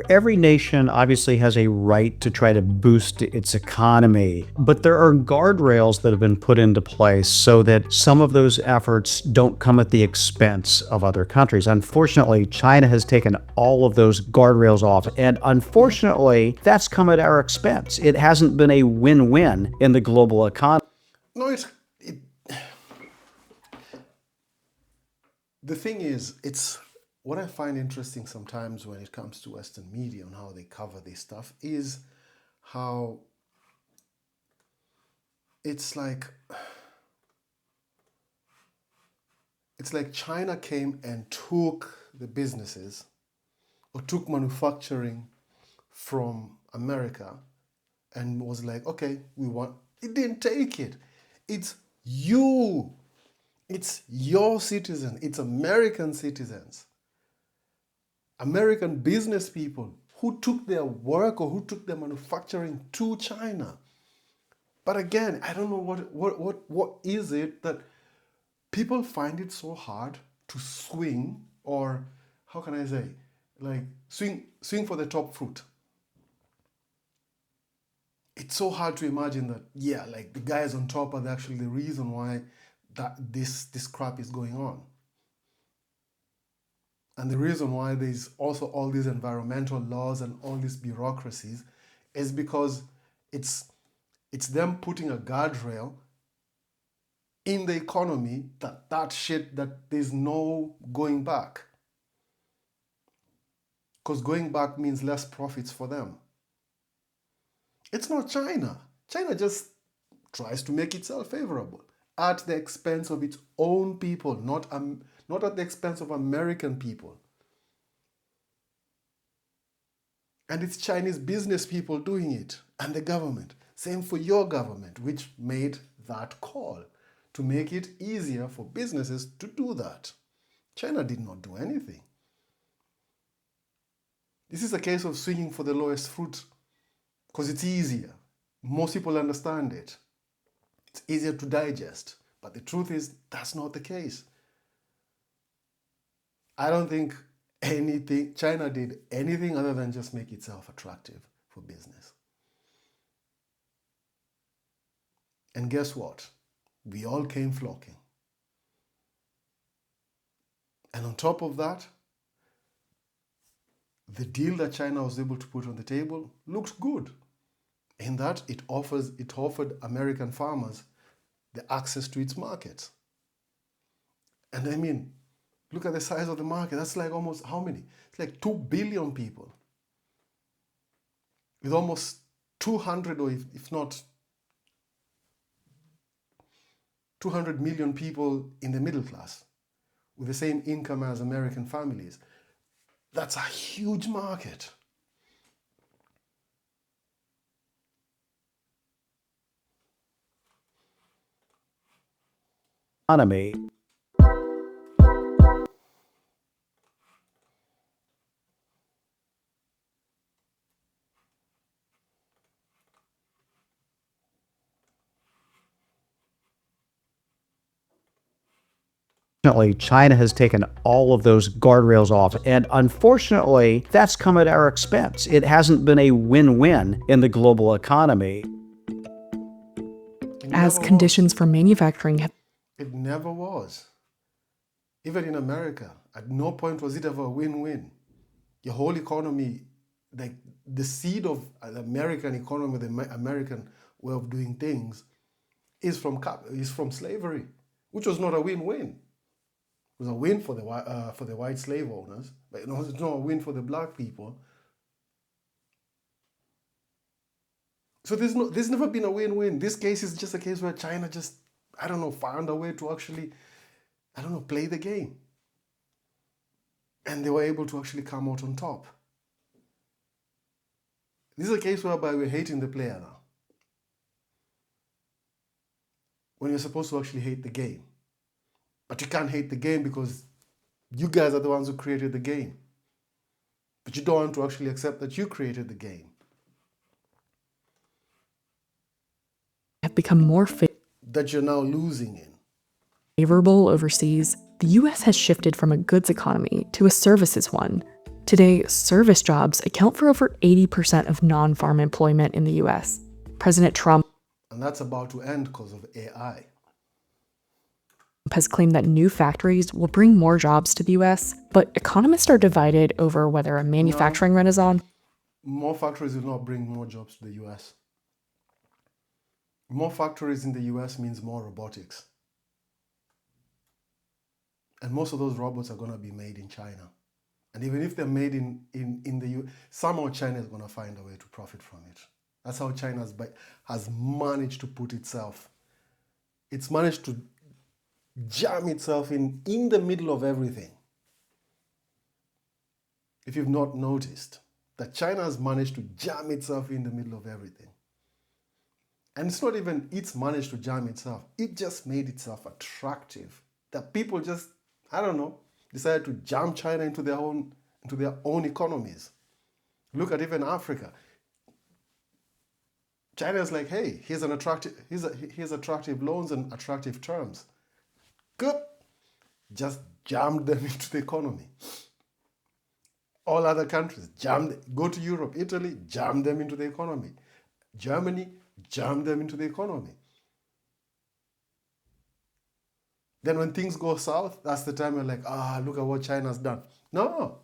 Every nation obviously has a right to try to boost its economy, but there are guardrails that have been put into place so that some of those efforts don't come at the expense of other countries. Unfortunately, China has taken all of those guardrails off, and unfortunately, that's come at our expense. It hasn't been a win-win in the global economy. No, the thing is, it's what I find interesting sometimes when it comes to Western media and how they cover this stuff is how it's like China came and took the businesses or took manufacturing from America and was like, okay, we want it. Didn't take it. It's you. It's your citizens. It's American citizens. American business people who took their work or who took their manufacturing to China. But again, I don't know what is it that people find it so hard to swing, or how can I say, like swing for the top fruit. It's so hard to imagine that, yeah, like the guys on top are actually the reason why that this crap is going on. And the reason why there's also all these environmental laws and all these bureaucracies is because it's it's them putting a guardrail in the economy that shit that there's no going back. Because going back means less profits for them. It's not China. China just tries to make itself favorable at the expense of its own people, not at the expense of American people. And it's Chinese business people doing it, and the government. Same for your government, which made that call to make it easier for businesses to do that. China did not do anything. This is a case of swinging for the lowest fruit because it's easier. Most people understand it. It's easier to digest. But the truth is, that's not the case. I don't think China did anything other than just make itself attractive for business. And guess what? We all came flocking. And on top of that, the deal that China was able to put on the table looked good in that it offered American farmers the access to its markets. And I mean, look at the size of the market. That's like almost how many? It's like 2 billion people. With almost 200, or if not 200 million people in the middle class with the same income as American families. That's a huge market. Economy. Unfortunately, China has taken all of those guardrails off, and unfortunately, that's come at our expense. It hasn't been a win-win in the global economy. It As never was. conditions for manufacturing have It never was. Even in America, at no point was it ever a win-win. Your whole economy, like the seed of the American economy, the American way of doing things, is from slavery, which was not a win-win. It was a win for the white slave owners, but it's not a win for the black people. So there's never been a win-win. This case is just a case where China just, I don't know, found a way to actually, I don't know, play the game. And they were able to actually come out on top. This is a case whereby we're hating the player now, when you're supposed to actually hate the game. But you can't hate the game because you guys are the ones who created the game. But you don't want to actually accept that you created the game. become more That you're now losing in. favorable overseas, the U.S. has shifted from a goods economy to a services one Today, service jobs account for over 80% of non-farm employment in the US. President Trump And that's about to end because of AI. has claimed that new factories will bring more jobs to the US, but economists are divided over whether a manufacturing renaissance More factories will not bring more jobs to the US. More factories in the US means more robotics. And most of those robots are going to be made in China. And even if they're made in the US, somehow China is going to find a way to profit from it. That's how China has managed to put itself. It's managed to jam itself in the middle of everything. If you've not noticed, that China has managed to jam itself in the middle of everything. And it's not even it's managed to jam itself. It just made itself attractive. That people just, I don't know, decided to jam China into their own economies. Look at even Africa. China is like, hey, here's attractive loans and attractive terms. Good. Just jammed them into the economy. All other countries, go to Europe, Italy, jam them into the economy. Germany, jam them into the economy. Then when things go south, that's the time you're like, look at what China's done. No.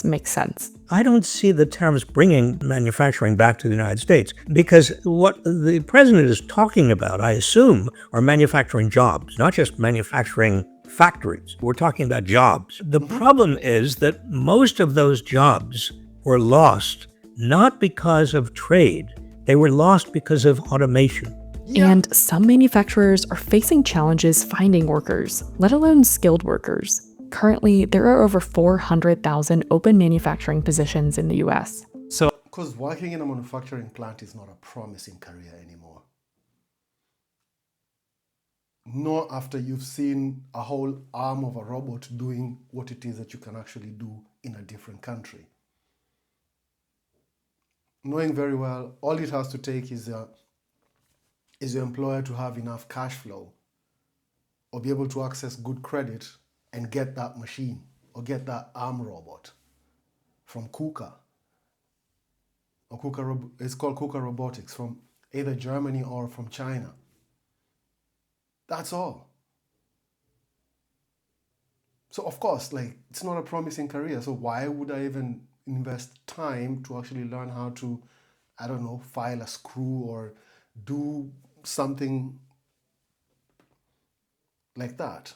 makes sense. I don't see the tariffs bringing manufacturing back to the United States because what the president is talking about, I assume, are manufacturing jobs, not just manufacturing factories. We're talking about jobs. The problem is that most of those jobs were lost not because of trade. They were lost because of automation. Yeah. And some manufacturers are facing challenges finding workers, let alone skilled workers. Currently, there are over 400,000 open manufacturing positions in the US. Because working in a manufacturing plant is not a promising career anymore. Not after you've seen a whole arm of a robot doing what it is that you can actually do in a different country. Knowing very well, all it has to take is your employer to have enough cash flow or be able to access good credit and get that machine or get that arm robot from KUKA. Or it's called KUKA Robotics, from either Germany or from China. That's all. So of course, it's not a promising career. So why would I even invest time to actually learn how to, I don't know, file a screw or do something like that?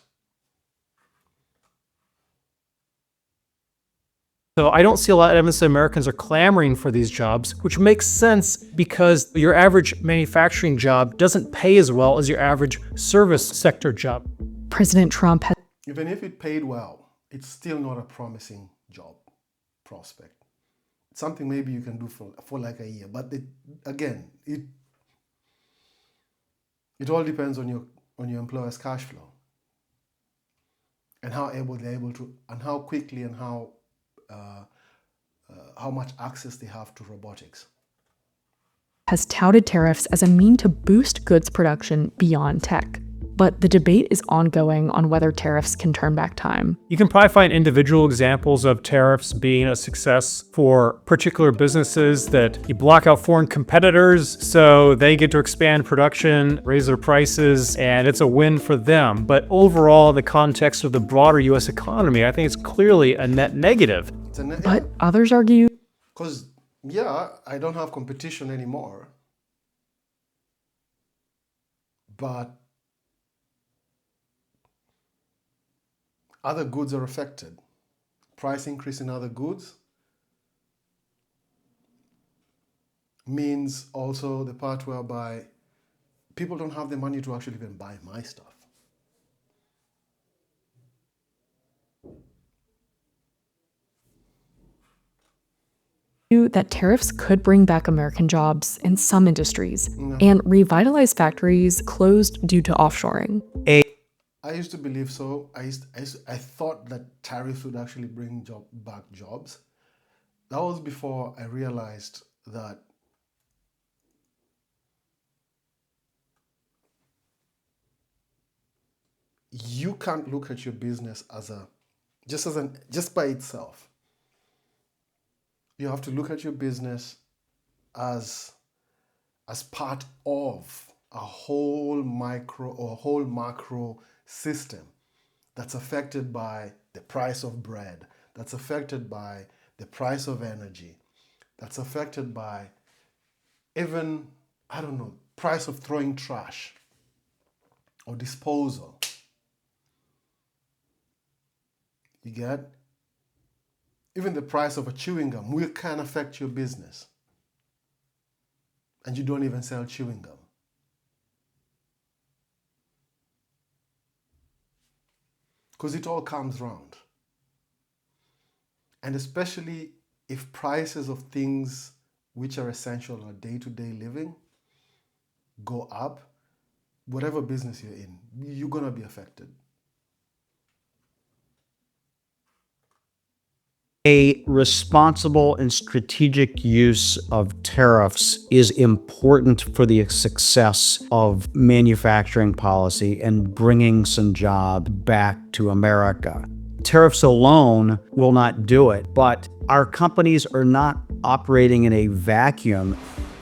So I don't see a lot of evidence that Americans are clamoring for these jobs, which makes sense because your average manufacturing job doesn't pay as well as your average service sector job. President Trump has Even if it paid well, it's still not a promising job prospect. It's something maybe you can do for like a year. But it all depends on your employer's cash flow and how quickly and how much access they have to robotics. has touted tariffs as a mean to boost goods production beyond tech. But the debate is ongoing on whether tariffs can turn back time. You can probably find individual examples of tariffs being a success for particular businesses that you block out foreign competitors so they get to expand production, raise their prices, and it's a win for them. But overall, the context of the broader US economy, I think it's clearly a net negative. But others argue Because, I don't have competition anymore. But other goods are affected. Price increase in other goods means also the part whereby people don't have the money to actually even buy my stuff. that tariffs could bring back American jobs in some industries and revitalize factories closed due to offshoring. I used to believe so. I thought that tariffs would actually bring back jobs. That was before I realized that you can't look at your business just by itself. You have to look at your business as part of a whole micro or a whole macro system that's affected by the price of bread, that's affected by the price of energy, that's affected by even, I don't know, price of throwing trash or disposal. You get? Even the price of a chewing gum can affect your business. And you don't even sell chewing gum. Because it all comes round. And especially if prices of things which are essential in our day-to-day living go up, whatever business you're in, you're going to be affected. A responsible and strategic use of tariffs is important for the success of manufacturing policy and bringing some jobs back to America. Tariffs alone will not do it, but our companies are not operating in a vacuum.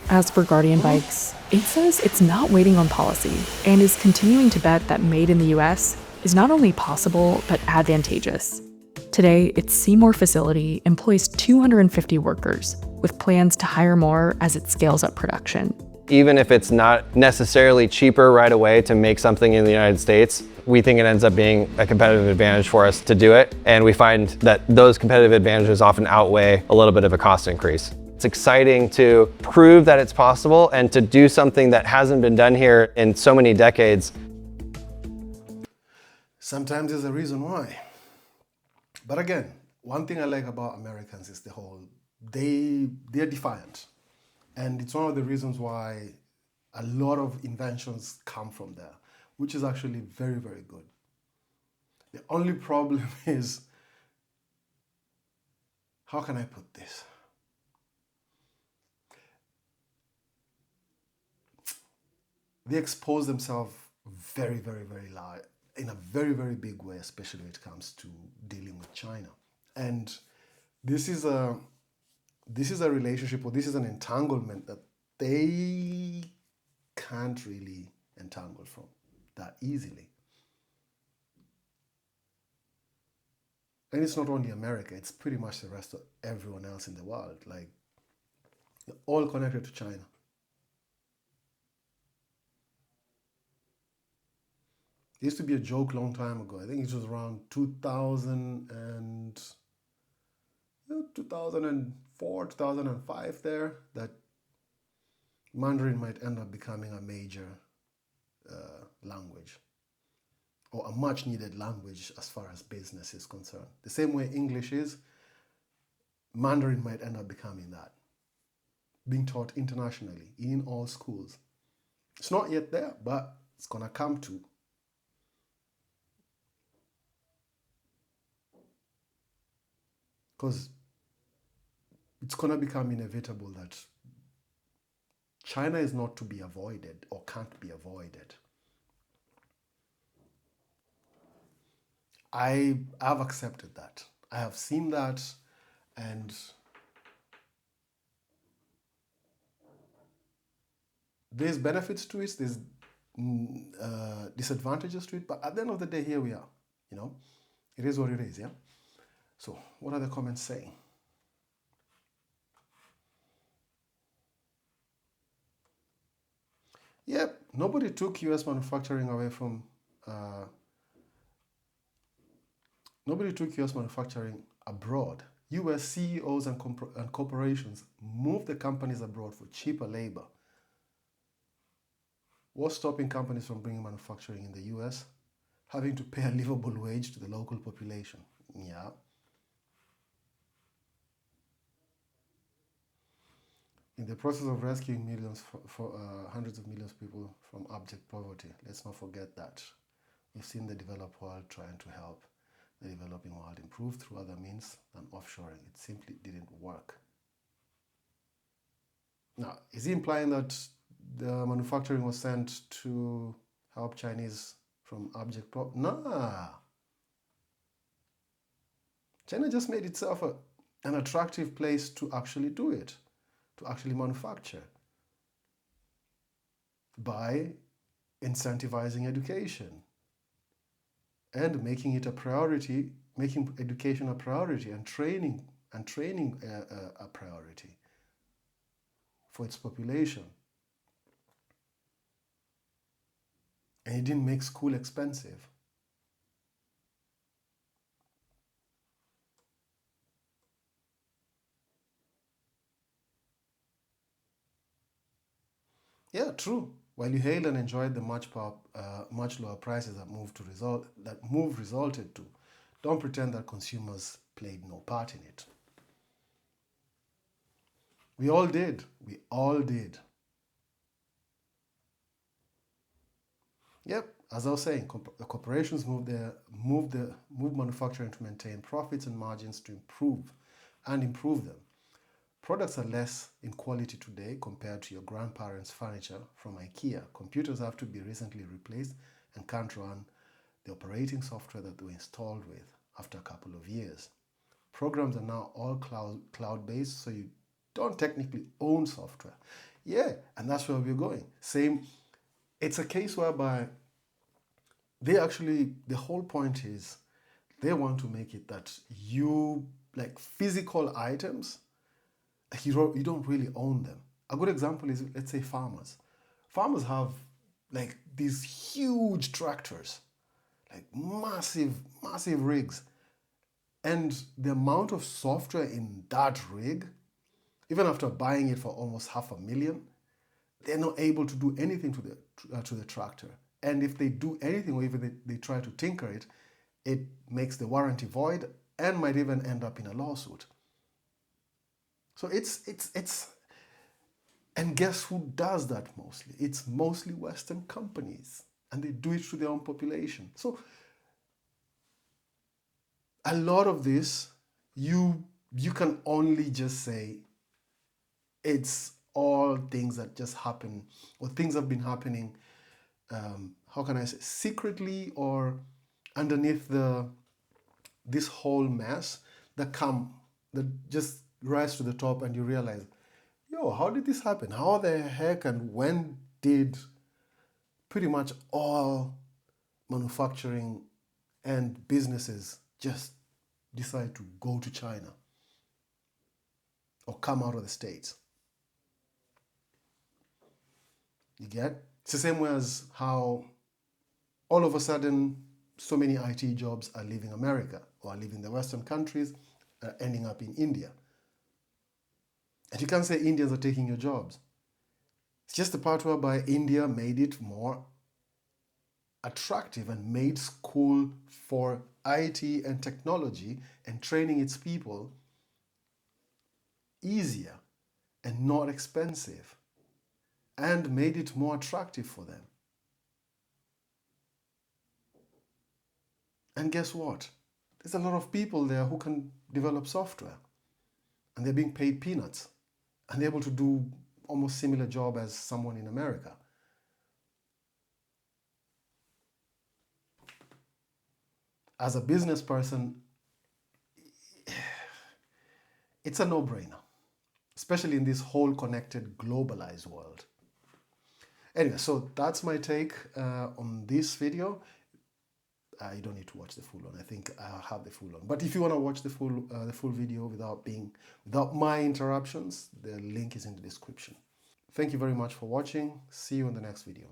As for Guardian Bikes, it says it's not waiting on policy and is continuing to bet that made in the US is not only possible, but advantageous. Today, its Seymour facility employs 250 workers, with plans to hire more as it scales up production. Even if it's not necessarily cheaper right away to make something in the United States, we think it ends up being a competitive advantage for us to do it. And we find that those competitive advantages often outweigh a little bit of a cost increase. It's exciting to prove that it's possible and to do something that hasn't been done here in so many decades. Sometimes there's a reason why. But again, one thing I like about Americans is they're defiant. And it's one of the reasons why a lot of inventions come from there, which is actually very, very good. The only problem is, how can I put this? They expose themselves very, very, very large, in a very, very big way, especially when it comes to dealing with China. And this is a relationship, or this is an entanglement that they can't really entangle from that easily. And it's not only America, it's pretty much the rest of everyone else in the world. Like, they're all connected to China. There used to be a joke a long time ago. I think it was around 2004, 2005 there, that Mandarin might end up becoming a major language, or a much needed language as far as business is concerned. The same way English is, Mandarin might end up becoming that, being taught internationally in all schools. It's not yet there, but it's gonna come to. Because it's going to become inevitable that China is not to be avoided or can't be avoided. I have accepted that. I have seen that, and there's benefits to it, there's disadvantages to it, but at the end of the day, here we are. It is what it is, yeah? So, what are the comments saying? Yep, nobody took US manufacturing away from, nobody took US manufacturing abroad. US CEOs and corporations moved the companies abroad for cheaper labor. What's stopping companies from bringing manufacturing in the US? Having to pay a livable wage to the local population. Yeah. In the process of rescuing hundreds of millions of people from abject poverty, let's not forget that. We've seen the developed world trying to help the developing world improve through other means than offshoring. It simply didn't work. Now, is he implying that the manufacturing was sent to help Chinese from abject poverty. Nah. China just made itself an attractive place to actually do it, to actually manufacture, by incentivizing education and making it a priority, making education a priority and training a priority for its population. And it didn't make school expensive. Yeah, true. While you hailed and enjoyed the much lower prices that move resulted to, don't pretend that consumers played no part in it. We all did. We all did. Yep, as I was saying, the corporations move manufacturing to maintain profits and margins to improve them. Products are less in quality today compared to your grandparents' furniture from IKEA. Computers have to be recently replaced and can't run the operating software that they were installed with after a couple of years. Programs are now all cloud-based, so you don't technically own software. Yeah, and that's where we're going. Same, it's a case whereby the whole point is they want to make it that you, like physical items, you don't really own them. A good example is, let's say, farmers. Farmers have like these huge tractors, like massive rigs. And the amount of software in that rig, even after buying it for almost $500,000, they're not able to do anything to the tractor. And if they do anything, or even they try to tinker it, it makes the warranty void and might even end up in a lawsuit. So it's and guess who does that mostly? It's mostly Western companies, and they do it to their own population. So a lot of this, you can only just say it's all things that just happen, or things have been happening, how can I say, secretly, or underneath this whole mess that just rise to the top, and you realize, yo, how did this happen? How the heck and when did pretty much all manufacturing and businesses just decide to go to China or come out of the States? You get? It's the same way as how all of a sudden so many IT jobs are leaving America, or are leaving the Western countries, ending up in India. And you can't say Indians are taking your jobs. It's just the part whereby India made it more attractive and made school for IT and technology and training its people easier and not expensive, and made it more attractive for them. And guess what? There's a lot of people there who can develop software, and they're being paid peanuts, and they're able to do almost similar job as someone in America. As a business person, it's a no-brainer, especially in this whole connected, globalized world. Anyway, so that's my take on this video. You don't need to watch the full one. I think I have the full one. But if you want to watch the full video without my interruptions, the link is in the description. Thank you very much for watching. See you in the next video.